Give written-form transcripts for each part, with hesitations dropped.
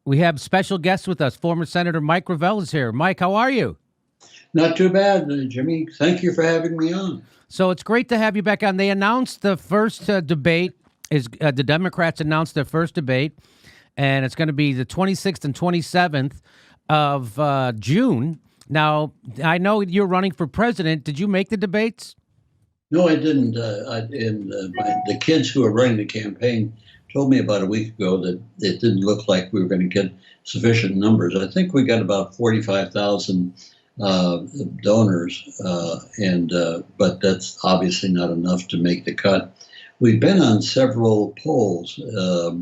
We have special guests with us. Former Senator Mike Gravel is here. Mike, how are you? Not too bad, Jimmy. Thank you for having me on. So it's great to have you back on. They announced the first debate. The Democrats announced their first debate, and it's going to be the 26th and 27th of June. Now, I know you're running for president. Did you make the debates? No, I didn't. The kids who are running the campaign told me about a week ago that it didn't look like we were going to get sufficient numbers. I think we got about 45,000 donors, but that's obviously not enough to make the cut. We've been on several polls,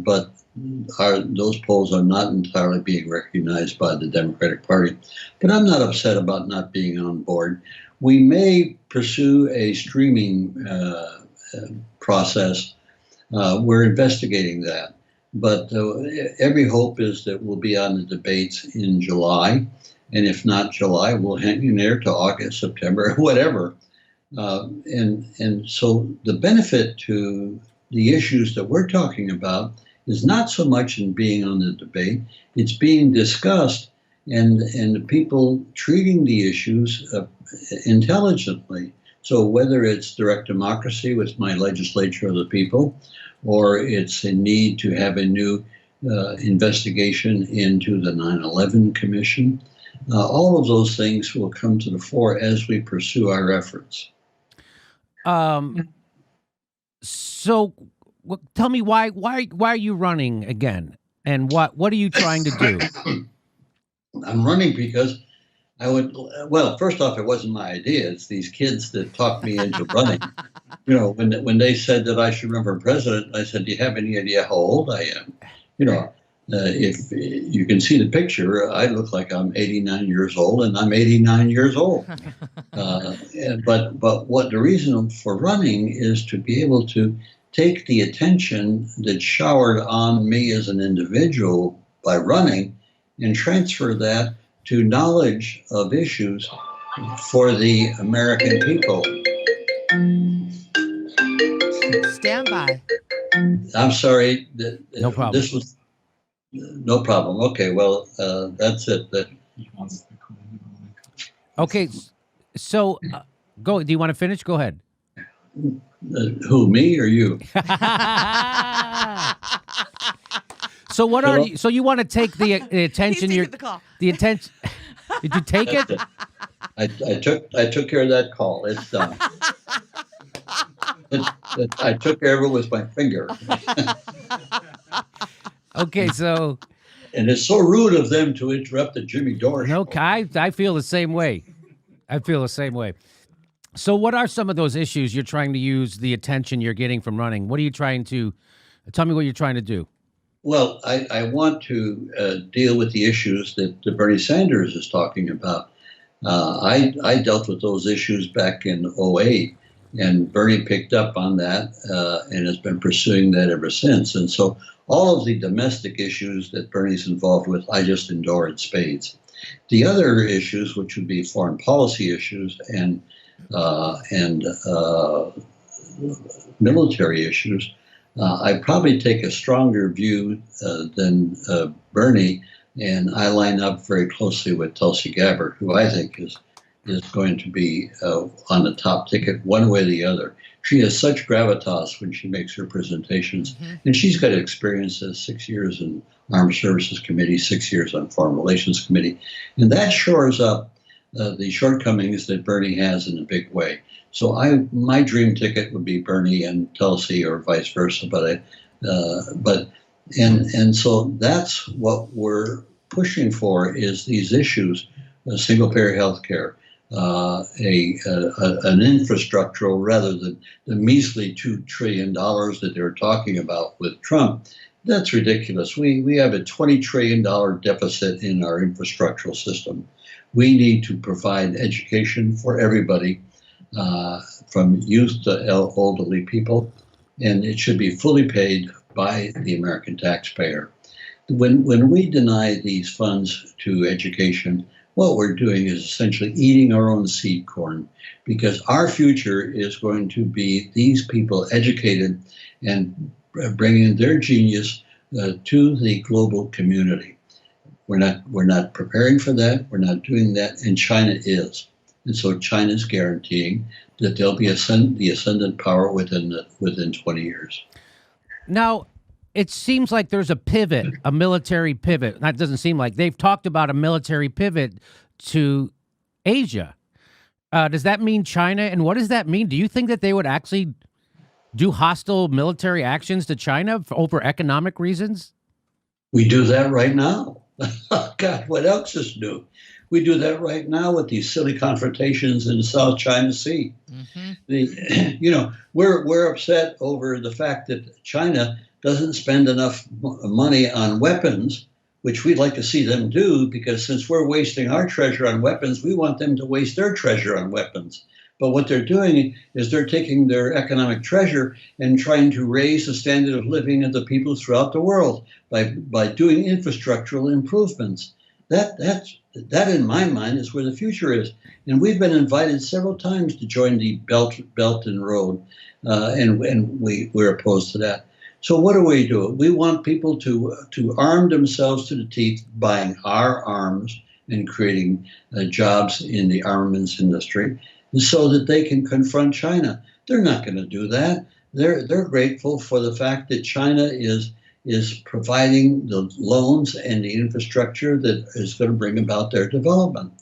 but those polls are not entirely being recognized by the Democratic Party. But I'm not upset about not being on board. We may pursue a streaming process. We're investigating that. But every hope is that we'll be on the debates in July. And if not July, we'll hang in there to August, September, whatever. And so the benefit to the issues that we're talking about is not so much in being on the debate, it's being discussed and the people treating the issues intelligently. So whether it's direct democracy with my legislature of the people, or it's a need to have a new investigation into the 9/11 Commission, all of those things will come to the fore as we pursue our efforts. So tell me why are you running again, and what are you trying to do? I'm running because first off, it wasn't my idea. It's these kids that talked me into running. You know, when they said that I should run for president, I said, do you have any idea how old I am? You know, if you can see the picture, I look like I'm 89 years old, and I'm 89 years old. But what the reason for running is to be able to take the attention that's showered on me as an individual by running and transfer that to knowledge of issues for the American people. Stand by. I'm sorry. No problem. This was no problem. Okay, well, that's it. Okay, so go. Do you want to finish? Go ahead. Who, me or you? So what are you? So you want to take the attention? He's taking the call. The attention. Did you take it? I took care of that call. It's done. I took care of it with my finger. Okay, so. And it's so rude of them to interrupt the Jimmy Dore show. No, I feel the same way. I feel the same way. So what are some of those issues you're trying to use the attention you're getting from running? What are you trying to, tell me what you're trying to do. Well, I want to deal with the issues that Bernie Sanders is talking about. I dealt with those issues back in 2008, and Bernie picked up on that and has been pursuing that ever since. And so all of the domestic issues that Bernie's involved with, I just endure in spades. The other issues, which would be foreign policy issues and military issues, I probably take a stronger view than Bernie, and I line up very closely with Tulsi Gabbard, who I think is going to be on the top ticket one way or the other. She has such gravitas when she makes her presentations, and she's got experience as 6 years in Armed Services Committee, 6 years on Foreign Relations Committee, and that shores up the shortcomings that Bernie has in a big way. So my dream ticket would be Bernie and Tulsi, or vice versa. And so that's what we're pushing for, is these issues: single payer health care, an infrastructural rather than the measly $2 trillion that they're talking about with Trump. That's ridiculous. We have a $20 trillion deficit in our infrastructural system. We need to provide education for everybody, from youth to elderly people, and it should be fully paid by the American taxpayer. When we deny these funds to education, what we're doing is essentially eating our own seed corn, because our future is going to be these people educated and bringing their genius to the global community. We're not preparing for that. We're not doing that, and China is. And so China is guaranteeing that they'll be the ascendant power within 20 years. Now, it seems like there's a pivot, a military pivot. That doesn't seem like they've talked about a military pivot to Asia. Does that mean China? And what does that mean? Do you think that they would actually do hostile military actions to China over economic reasons? We do that right now. God, what else is new? We do that right now with these silly confrontations in the South China Sea. Mm-hmm. We're upset over the fact that China doesn't spend enough money on weapons, which we'd like to see them do, because since we're wasting our treasure on weapons, we want them to waste their treasure on weapons. But what they're doing is they're taking their economic treasure and trying to raise the standard of living of the people throughout the world by doing infrastructural improvements. That in my mind is where the future is. And we've been invited several times to join the Belt and Road, and we're opposed to that. So what do? We want people to arm themselves to the teeth, buying our arms and creating jobs in the armaments industry, so that they can confront China. They're not going to do that. They're grateful for the fact that China is providing the loans and the infrastructure that is going to bring about their development.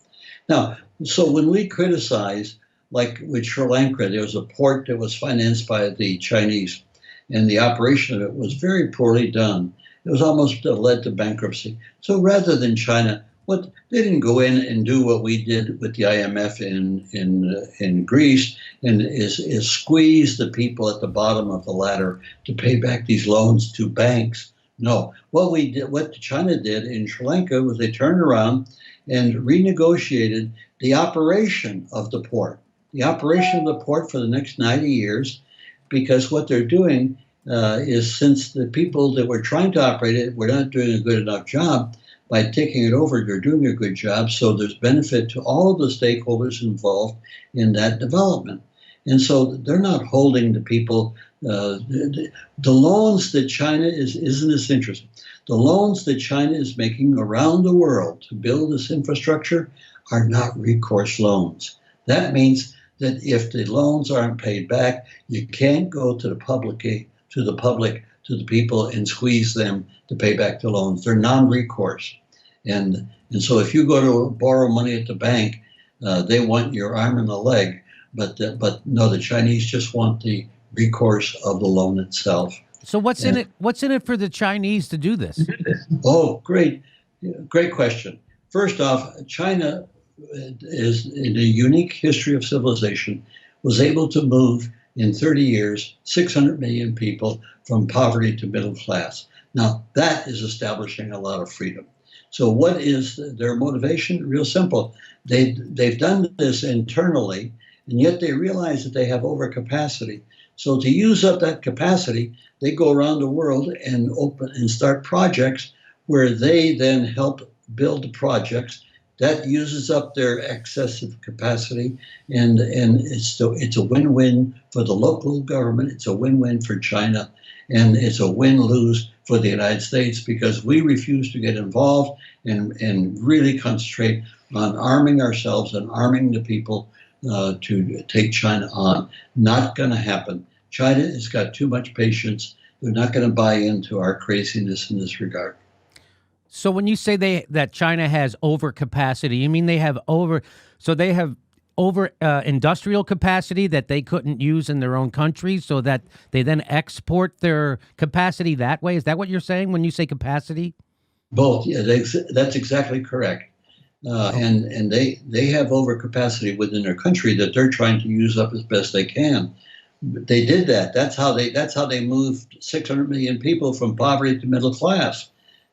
Now, so when we criticize, like with Sri Lanka, there was a port that was financed by the Chinese, and the operation of it was very poorly done. It was almost led to bankruptcy. So rather than China, they didn't go in and do what we did with the IMF in Greece, and is squeeze the people at the bottom of the ladder to pay back these loans to banks. No, what China did in Sri Lanka was they turned around and renegotiated the operation of the port. The operation of the port for the next 90 years, because what they're doing is, since the people that were trying to operate it were not doing a good enough job, by taking it over, they're doing a good job. So there's benefit to all of the stakeholders involved in that development. And so they're not holding the people. The loans that China isn't this interesting. The loans that China is making around the world to build this infrastructure are not recourse loans. That means that if the loans aren't paid back, you can't go to the people and squeeze them to pay back the loans. They're non-recourse. And so if you go to borrow money at the bank, they want your arm and a leg, but no, the Chinese just want the recourse of the loan itself. So what's in it? What's in it for the Chinese to do this? Oh, great question. First off, China is, in a unique history of civilization, was able to move in 30 years 600 million people from poverty to middle class. Now, that is establishing a lot of freedom. So what is their motivation? Real simple. They've done this internally, and yet they realize that they have overcapacity. So to use up that capacity, they go around the world and open and start projects where they then help build the projects. That uses up their excessive capacity, and it's a win-win for the local government. It's a win-win for China, and it's a win-lose for the United States, because we refuse to get involved and really concentrate on arming ourselves and arming the people to take China on. Not going to happen. China has got too much patience. They're not going to buy into our craziness in this regard. So when you say that China has overcapacity, you mean they have over industrial capacity that they couldn't use in their own country, so that they then export their capacity that way? Is that what you're saying when you say capacity? Both, yeah, that's exactly correct. And they have overcapacity within their country that they're trying to use up as best they can. They did that. That's how they moved 600 million people from poverty to middle class.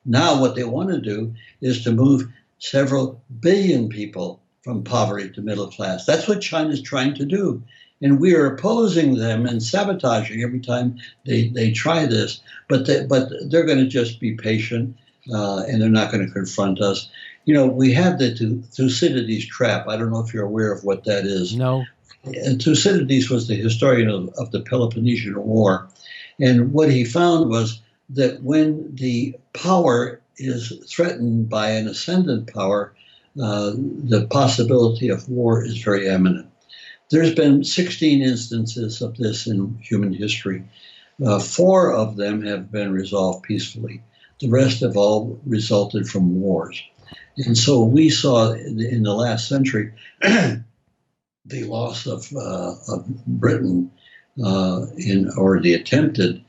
Now what they want to do is to move several billion people from poverty to middle class. That's what China's trying to do. And we are opposing them and sabotaging every time they try this. But they're going to just be patient, and they're not going to confront us. You know, we have the Thucydides trap. I don't know if you're aware of what that is. No. And Thucydides was the historian of the Peloponnesian War. And what he found was that when the power is threatened by an ascendant power, the possibility of war is very imminent. There's been 16 instances of this in human history. 4 of them have been resolved peacefully. The rest have all resulted from wars. And so we saw in the last century the loss of Britain or the attempted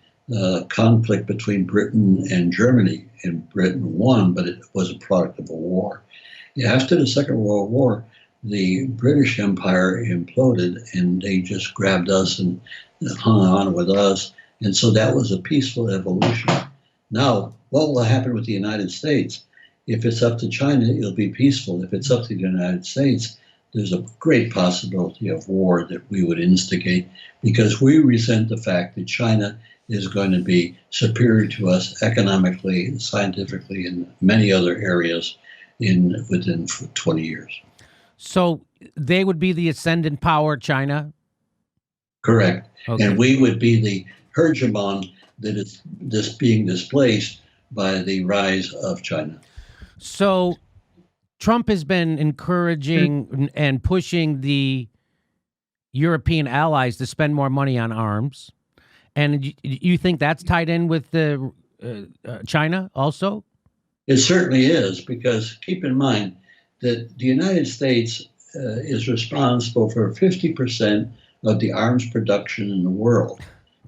conflict between Britain and Germany. And Britain won, but it was a product of a war. After the Second World War, the British Empire imploded, and they just grabbed us and hung on with us. And so that was a peaceful evolution. Now, what will happen with the United States? If it's up to China, it'll be peaceful. If it's up to the United States, there's a great possibility of war that we would instigate because we resent the fact that China is going to be superior to us economically, scientifically, and many other areas within 20 years. So they would be the ascendant power, China? Correct. Okay. And we would be the hegemon that is being displaced by the rise of China. So Trump has been encouraging and pushing the European allies to spend more money on arms. And you think that's tied in with the China also? It certainly is, because keep in mind that the United States is responsible for 50% of the arms production in the world.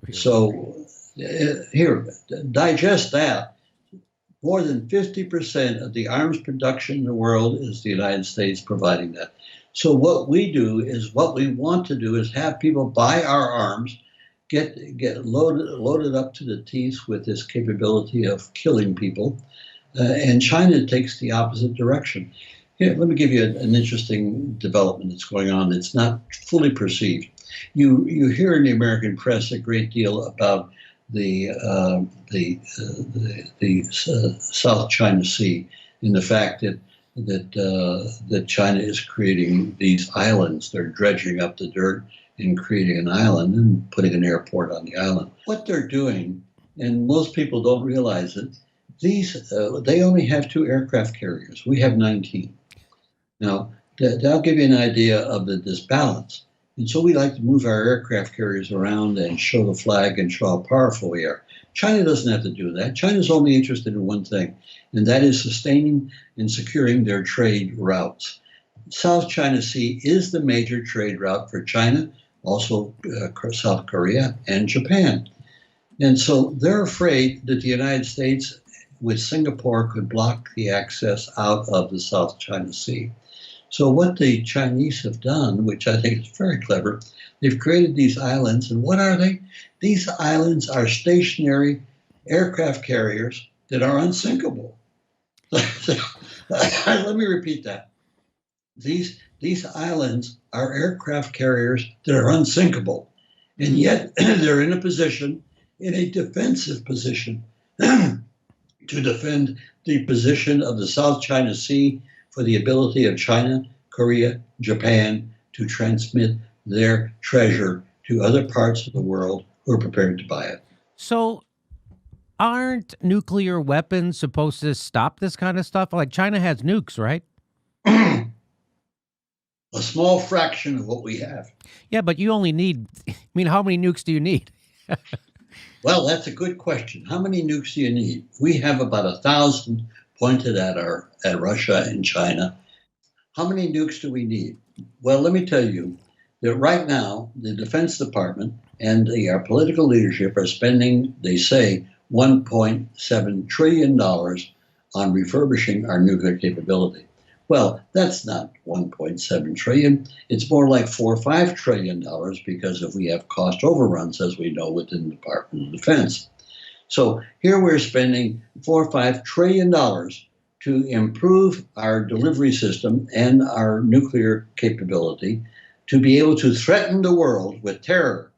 Really? So here, digest that. More than 50% of the arms production in the world is the United States providing that. So what we want to do is have people buy our arms, get loaded up to the teeth with this capability of killing people, and China takes the opposite direction. Here, let me give you an interesting development that's going on that's not fully perceived. You hear in the American press a great deal about the South China Sea and the fact that China is creating these islands. They're dredging up the dirt and creating an island and putting an airport on the island. What they're doing, and most people don't realize it, they only have 2 aircraft carriers. We have 19. Now, that'll give you an idea of the disbalance. And so we like to move our aircraft carriers around and show the flag and show how powerful we are. China doesn't have to do that. China's only interested in one thing, and that is sustaining and securing their trade routes. South China Sea is the major trade route for China, also South Korea and Japan. And so they're afraid that the United States with Singapore could block the access out of the South China Sea. So what the Chinese have done, which I think is very clever, they've created these islands. And what are they? These islands are stationary aircraft carriers that are unsinkable. Let me repeat that. These islands are aircraft carriers that are unsinkable. And yet they're in a defensive position, to defend the position of the South China Sea for the ability of China, Korea, Japan to transmit their treasure to other parts of the world who are prepared to buy it. So aren't nuclear weapons supposed to stop this kind of stuff? Like China has nukes, right? A small fraction of what we have. Yeah, but you only need, how many nukes do you need? Well, that's a good question. How many nukes do you need? We have about 1,000 pointed at Russia and China. How many nukes do we need? Well, let me tell you that right now, the Defense Department and our political leadership are spending, they say, $1.7 trillion on refurbishing our nuclear capability. Well, that's not 1.7 trillion. It's more like $4 or $5 trillion because if we have cost overruns, as we know, within the Department of Defense. So here we're spending $4 or $5 trillion to improve our delivery system and our nuclear capability to be able to threaten the world with terror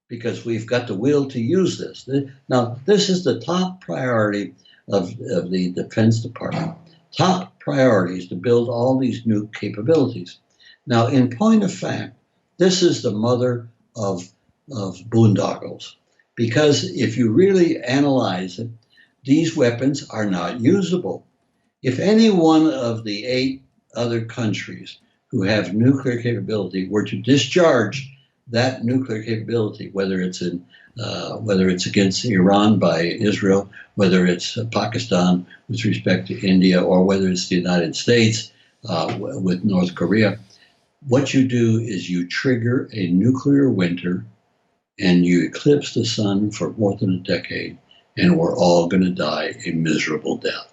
because we've got the will to use this. Now, this is the top priority of the Defense Department. Top priorities to build all these new capabilities. Now, in point of fact, this is the mother of boondoggles, because if you really analyze it, these weapons are not usable. If any one of the 8 other countries who have nuclear capability were to discharge that nuclear capability, whether it's against Iran by Israel, whether it's Pakistan with respect to India, or whether it's the United States with North Korea, what you do is you trigger a nuclear winter and you eclipse the sun for more than a decade, and we're all going to die a miserable death.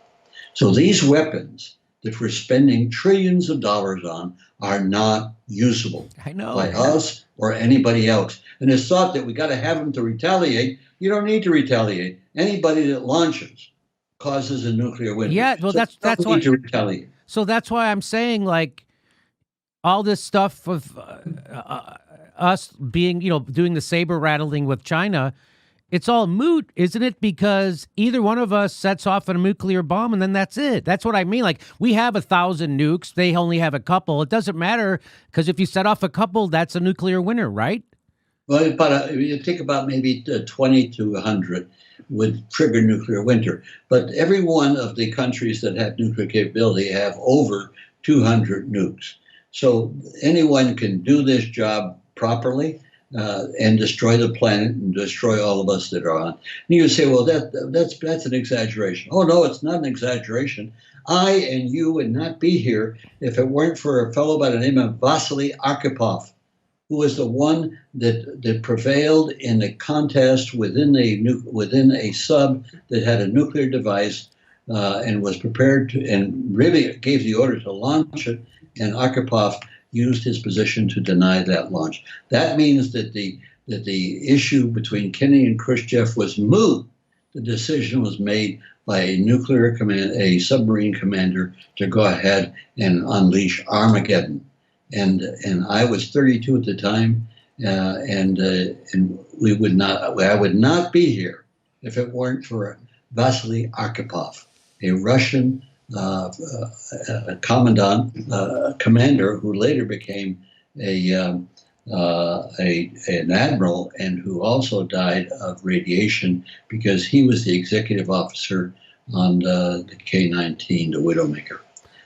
So these weapons that we're spending trillions of dollars on are not usable by us or anybody else. And it's thought that we got to have them to retaliate. You don't need to retaliate. Anybody that launches causes a nuclear winter. Yeah, well, so that's why to retaliate. So that's why I'm saying, like, all this stuff of us being, doing the saber rattling with China, it's all moot, isn't it? Because either one of us sets off a nuclear bomb and then that's it. That's what I mean. Like, we have 1,000 nukes. They only have a couple. It doesn't matter, because if you set off a couple, that's a nuclear winter, right? Well, but you think about maybe 20 to 100 would trigger nuclear winter. But every one of the countries that have nuclear capability have over 200 nukes. So anyone can do this job properly and destroy the planet and destroy all of us that are on. And you would say, well, that's an exaggeration. Oh, no, it's not an exaggeration. I and you would not be here if it weren't for a fellow by the name of Vasily Arkhipov, who was the one that prevailed in the contest within a sub that had a nuclear device and was prepared to, and really gave the order to launch it. And Arkhipov used his position to deny that launch. That means that the issue between Kennedy and Khrushchev was moot. The decision was made by a submarine commander to go ahead and unleash Armageddon. And I was 32 at the time, and I would not be here if it weren't for Vasily Arkhipov, a Russian commander who later became an admiral, and who also died of radiation because he was the executive officer on the K-19, the Widowmaker.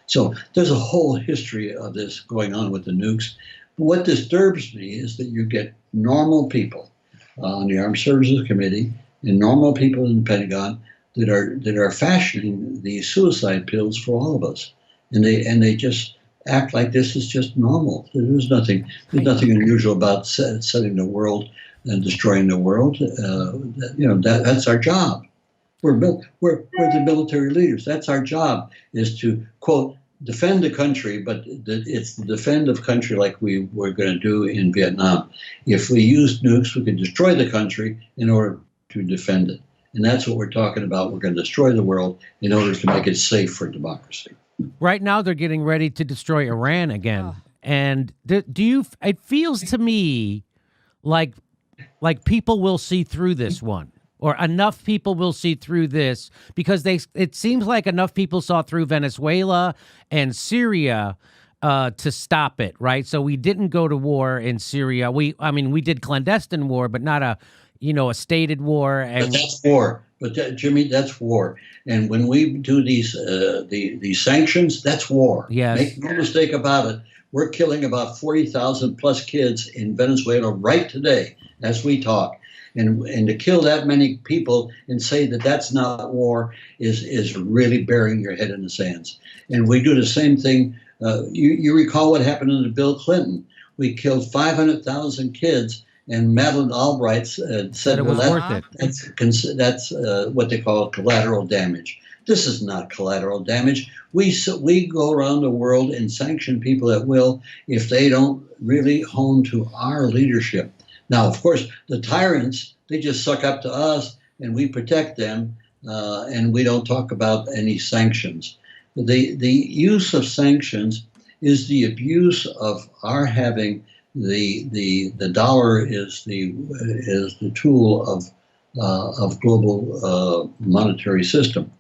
So there's a whole history of this going on with the nukes. But what disturbs me is that you get normal people on the Armed Services Committee and normal people in the Pentagon that are fashioning these suicide pills for all of us, and they just act like this is just normal. There's nothing unusual about setting the world and destroying the world. That's our job. We're the military leaders. That's our job, is to, quote, defend the country, but it's the defend of country like we were going to do in Vietnam. If we used nukes, we could destroy the country in order to defend it. And that's what we're talking about. We're going to destroy the world in order to make it safe for democracy. Right now, they're getting ready to destroy Iran again. And it feels to me like people will see through this one, or enough people will see through this, because it seems like enough people saw through Venezuela and Syria to stop it, right? So we didn't go to war in Syria. We did clandestine war, but not a stated war. And but that's war. But Jimmy, that's war. And when we do these sanctions, that's war. Yes. Make no mistake about it. We're killing about 40,000 plus kids in Venezuela right today as we talk. And to kill that many people and say that that's not war is really burying your head in the sands. And we do the same thing. You recall what happened under Bill Clinton. We killed 500,000 kids. And Madeleine Albright said it was worth it. That's what they call collateral damage. This is not collateral damage. We go around the world and sanction people at will if they don't really hone to our leadership. Now, of course, the tyrants, they just suck up to us and we protect them, and we don't talk about any sanctions. The use of sanctions is the abuse of our having the dollar is the tool of global monetary system.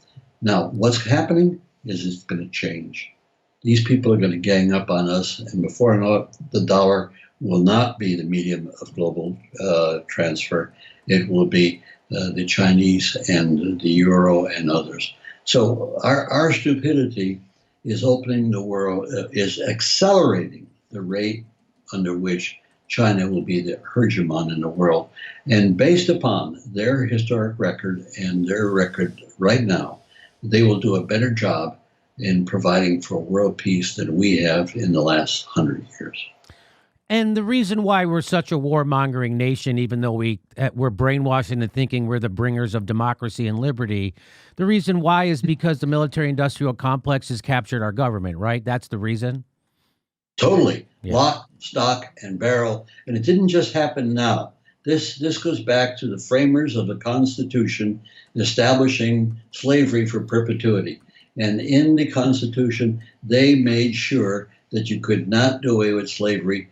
Now, what's happening is it's going to change. These people are going to gang up on us, and before I know it, the dollar will not be the medium of global transfer. It will be the Chinese and the Euro and others. So our stupidity is opening the world, is accelerating the rate under which China will be the hegemon in the world. And based upon their historic record and their record right now, they will do a better job in providing for world peace than we have in the last 100 years. And the reason why we're such a warmongering nation, even though we're brainwashed into thinking we're the bringers of democracy and liberty, the reason why is because the military-industrial complex has captured our government, right? That's the reason? Totally. Yeah. Lock, stock, and barrel. And it didn't just happen now. This goes back to the framers of the Constitution establishing slavery for perpetuity. And in the Constitution, they made sure that you could not do away with slavery.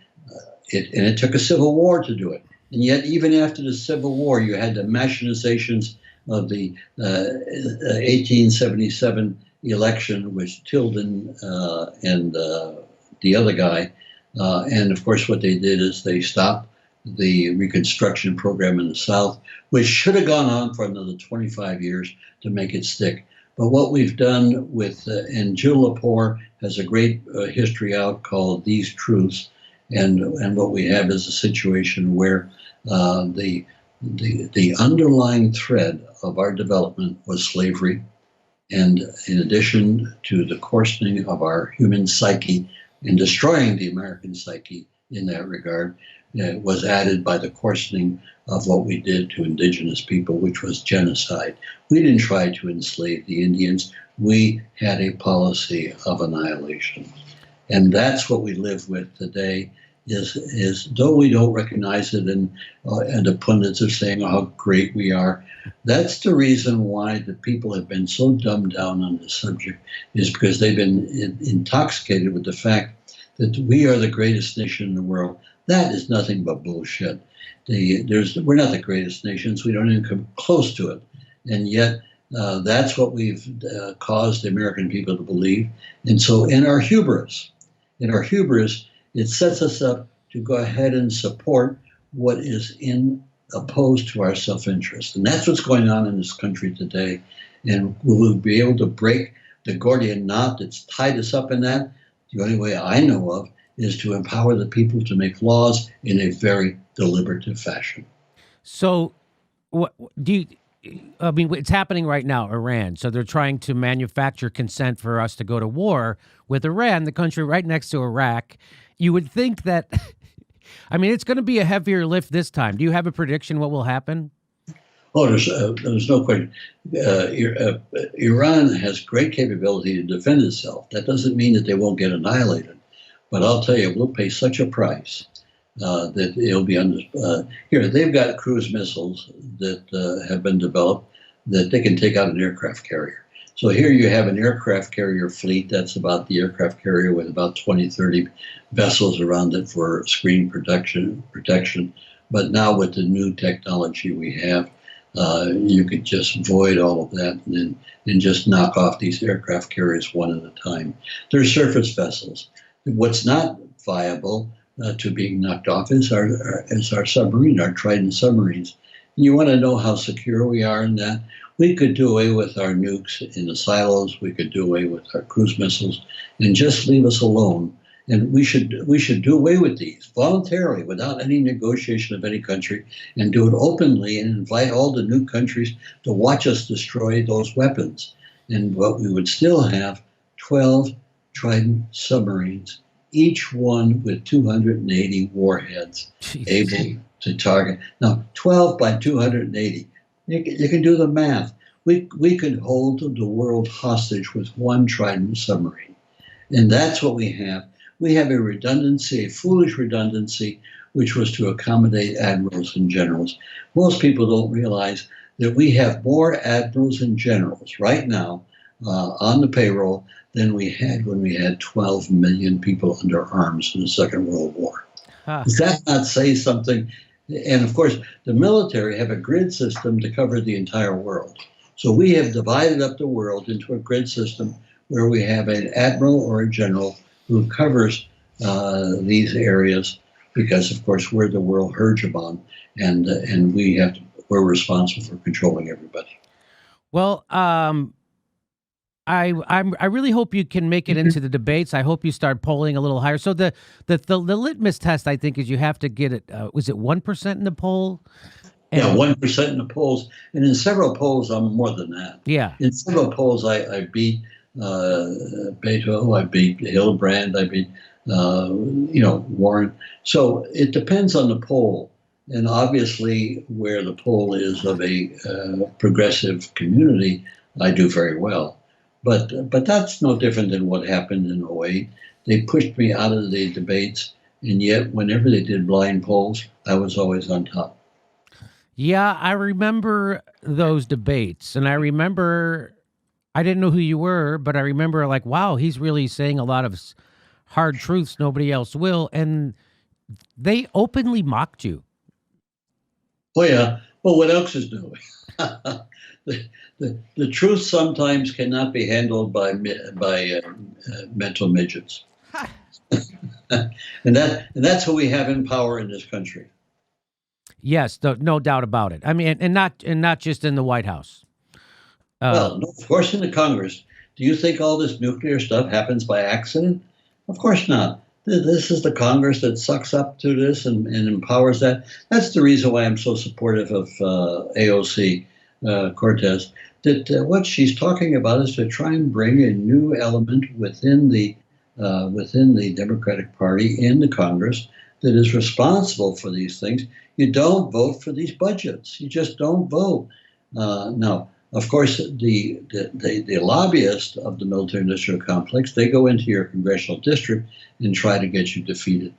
And it took a civil war to do it. And yet, even after the Civil War, you had the machinations of the 1877 election, which Tilden and the other guy. And of course, what they did is they stopped the Reconstruction program in the South, which should have gone on for another 25 years to make it stick. But what we've done with, and Jill Lepore has a great history out called These Truths. And what we have is a situation where the underlying thread of our development was slavery. And in addition to the coarsening of our human psyche and destroying the American psyche in that regard, was added by the coarsening of what we did to indigenous people, which was genocide. We didn't try to enslave the Indians. We had a policy of annihilation. And that's what we live with today. Is though we don't recognize it, and the pundits are saying how great we are, that's the reason why the people have been so dumbed down on this subject, is because they've been intoxicated with the fact that we are the greatest nation in the world. That is nothing but bullshit. We're not the greatest nations. We don't even come close to it. And yet, that's what we've caused the American people to believe. And so in our hubris, it sets us up to go ahead and support what is opposed to our self-interest. And that's what's going on in this country today. And will we be able to break the Gordian knot that's tied us up in that? The only way I know of is to empower the people to make laws in a very deliberative fashion. So what do you... I mean, it's happening right now, Iran. So they're trying to manufacture consent for us to go to war with Iran, the country right next to Iraq. You would think that, I mean, it's going to be a heavier lift this time. Do you have a prediction what will happen? Oh, there's no question. Iran has great capability to defend itself. That doesn't mean that they won't get annihilated. But I'll tell you, we'll pay such a price that it'll be under. Here, they've got cruise missiles that have been developed that they can take out an aircraft carrier. So here you have an aircraft carrier fleet. That's about the aircraft carrier with about 20, 30 vessels around it for screen protection. But now with the new technology we have, you could just void all of that and just knock off these aircraft carriers one at a time. They're surface vessels. What's not viable to being knocked off is our submarine, our Trident submarines. And you want to know how secure we are in that? We could do away with our nukes in the silos. We could do away with our cruise missiles and just leave us alone. And we should do away with these voluntarily, without any negotiation of any country, and do it openly and invite all the new countries to watch us destroy those weapons. And what we would still have 12 Trident submarines, each one with 280 warheads, able to target. Now, 12 by 280. You can do the math. We could hold the world hostage with one Trident submarine. And that's what we have. We have a redundancy, a foolish redundancy, which was to accommodate admirals and generals. Most people don't realize that we have more admirals and generals right now on the payroll than we had when we had 12 million people under arms in the Second World War. Does that not say something? And of course, the military have a grid system to cover the entire world. So we have divided up the world into a grid system where we have an admiral or a general who covers these areas, because of course we're the world hegemon, and we have we're responsible for controlling everybody. Well, I really hope you can make it into the debates. I hope you start polling a little higher. So the litmus test, I think, is you have to get it. Was it 1% in the poll? Yeah, 1% in the polls, and in several polls, I'm more than that. Yeah. In several polls, I beat Beto, I beat Hildebrand, I beat Warren. So it depends on the poll, and obviously, where the poll is of a progressive community, I do very well. But that's no different than what happened in '08. They pushed me out of the debates, and yet whenever they did blind polls, I was always on top. Yeah, I remember those debates, and I remember I didn't know who you were, but I remember like, wow, he's really saying a lot of hard truths nobody else will, and they openly mocked you. Oh yeah. Well, what else is doing? The truth sometimes cannot be handled by mental midgets, and that's who we have in power in this country. Yes, no doubt about it. I mean, and not just in the White House. Well, no, of course, in the Congress. Do you think all this nuclear stuff happens by accident? Of course not. This is the Congress that sucks up to this and empowers that. That's the reason why I'm so supportive of AOC Cortez. That what she's talking about is to try and bring a new element within the Democratic Party in the Congress that is responsible for these things. You don't vote for these budgets. You just don't vote. Now, of course, the lobbyists of the military-industrial complex, they go into your congressional district and try to get you defeated.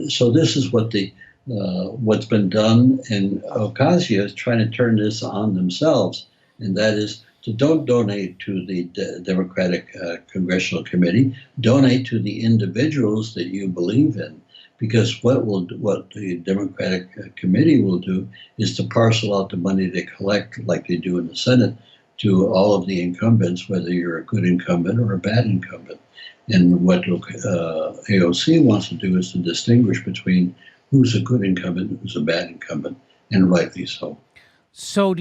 So this is what's been done, and Ocasio is trying to turn this on themselves, and that is to don't donate to the Democratic Congressional Committee, donate to the individuals that you believe in. Because what the Democratic Committee will do is to parcel out the money they collect, like they do in the Senate, to all of the incumbents, whether you're a good incumbent or a bad incumbent. And what AOC wants to do is to distinguish between who's a good incumbent and who's a bad incumbent, and rightly so. So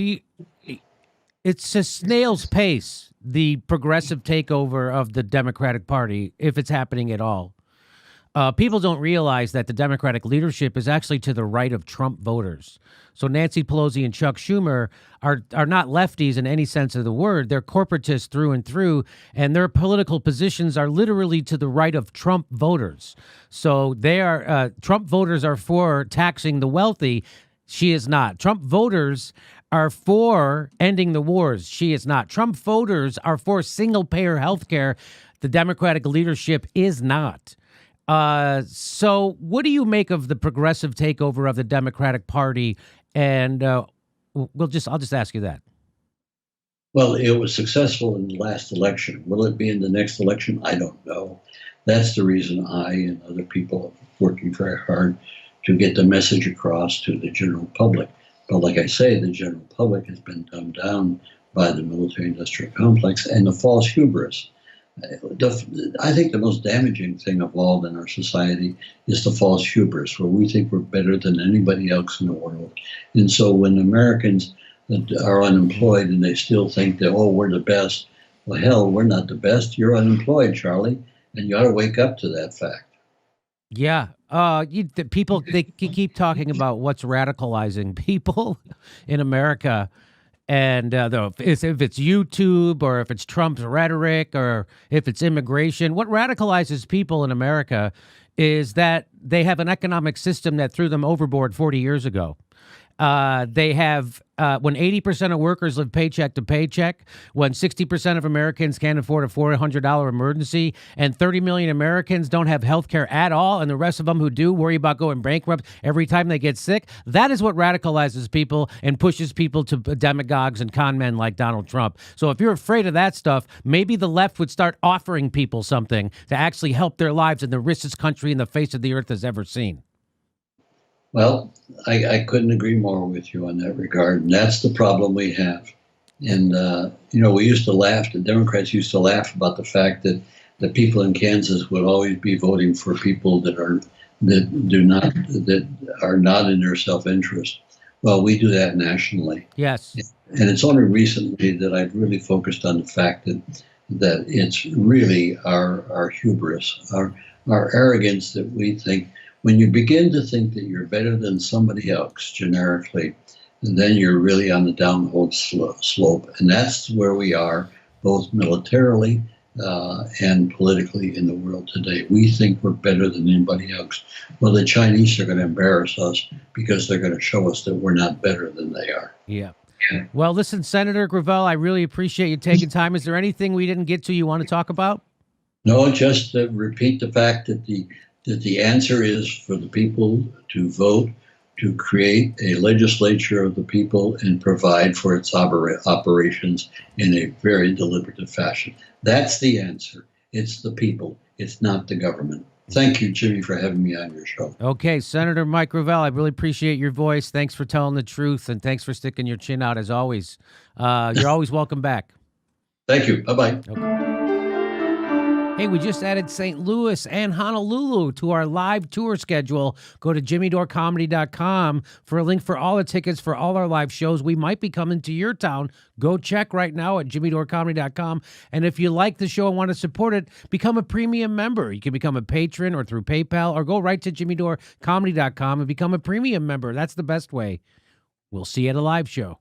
it's a snail's pace, the progressive takeover of the Democratic Party, if it's happening at all. People don't realize that the Democratic leadership is actually to the right of Trump voters. So Nancy Pelosi and Chuck Schumer are not lefties in any sense of the word. They're corporatists through and through, and their political positions are literally to the right of Trump voters. So they are Trump voters are for taxing the wealthy. She is not. Trump voters are for ending the wars. She is not. Trump voters are for single-payer health care. The Democratic leadership is not. So what do you make of the progressive takeover of the Democratic Party? And I'll just ask you that. Well, it was successful in the last election. Will it be in the next election? I don't know. That's the reason I and other people are working very hard to get the message across to the general public. But like I say, the general public has been dumbed down by the military-industrial complex and the false hubris. I think the most damaging thing of all in our society is the false hubris, where we think we're better than anybody else in the world. And so when Americans are unemployed and they still think that, oh, we're the best, well, hell, we're not the best. You're unemployed, Charlie, and you ought to wake up to that fact. Yeah. People, they keep talking about what's radicalizing people in America. And if it's YouTube or if it's Trump's rhetoric or if it's immigration, what radicalizes people in America is that they have an economic system that threw them overboard 40 years ago. They have, when 80% of workers live paycheck to paycheck, when 60% of Americans can't afford a $400 emergency, and 30 million Americans don't have health care at all, and the rest of them who do worry about going bankrupt every time they get sick, that is what radicalizes people and pushes people to demagogues and con men like Donald Trump. So if you're afraid of that stuff, maybe the left would start offering people something to actually help their lives in the richest country in the face of the earth has ever seen. Well, I couldn't agree more with you on that regard. And that's the problem we have. And, we used to laugh, the Democrats used to laugh about the fact that the people in Kansas would always be voting for people that are not in their self-interest. Well, we do that nationally. Yes. And it's only recently that I've really focused on the fact that it's really our hubris, our arrogance that we think when you begin to think that you're better than somebody else generically, then you're really on the downward slope. And that's where we are, both militarily and politically in the world today. We think we're better than anybody else. Well, the Chinese are going to embarrass us because they're going to show us that we're not better than they are. Yeah. Well, listen, Senator Gravel, I really appreciate you taking time. Is there anything we didn't get to you want to talk about? No, just repeat the fact that the answer is for the people to vote to create a legislature of the people and provide for its operations in a very deliberative fashion. That's the answer. It's the people. It's not the government. Thank you, Jimmy, for having me on your show. Okay, Senator Mike Gravel, I really appreciate your voice. Thanks for telling the truth, and thanks for sticking your chin out as always. You're always welcome back. Thank you. Bye-bye. Okay. Hey, we just added St. Louis and Honolulu to our live tour schedule. Go to jimmydorecomedy.com for a link for all the tickets for all our live shows. We might be coming to your town. Go check right now at jimmydorecomedy.com. And if you like the show and want to support it, become a premium member. You can become a patron or through PayPal, or go right to jimmydorecomedy.com and become a premium member. That's the best way. We'll see you at a live show.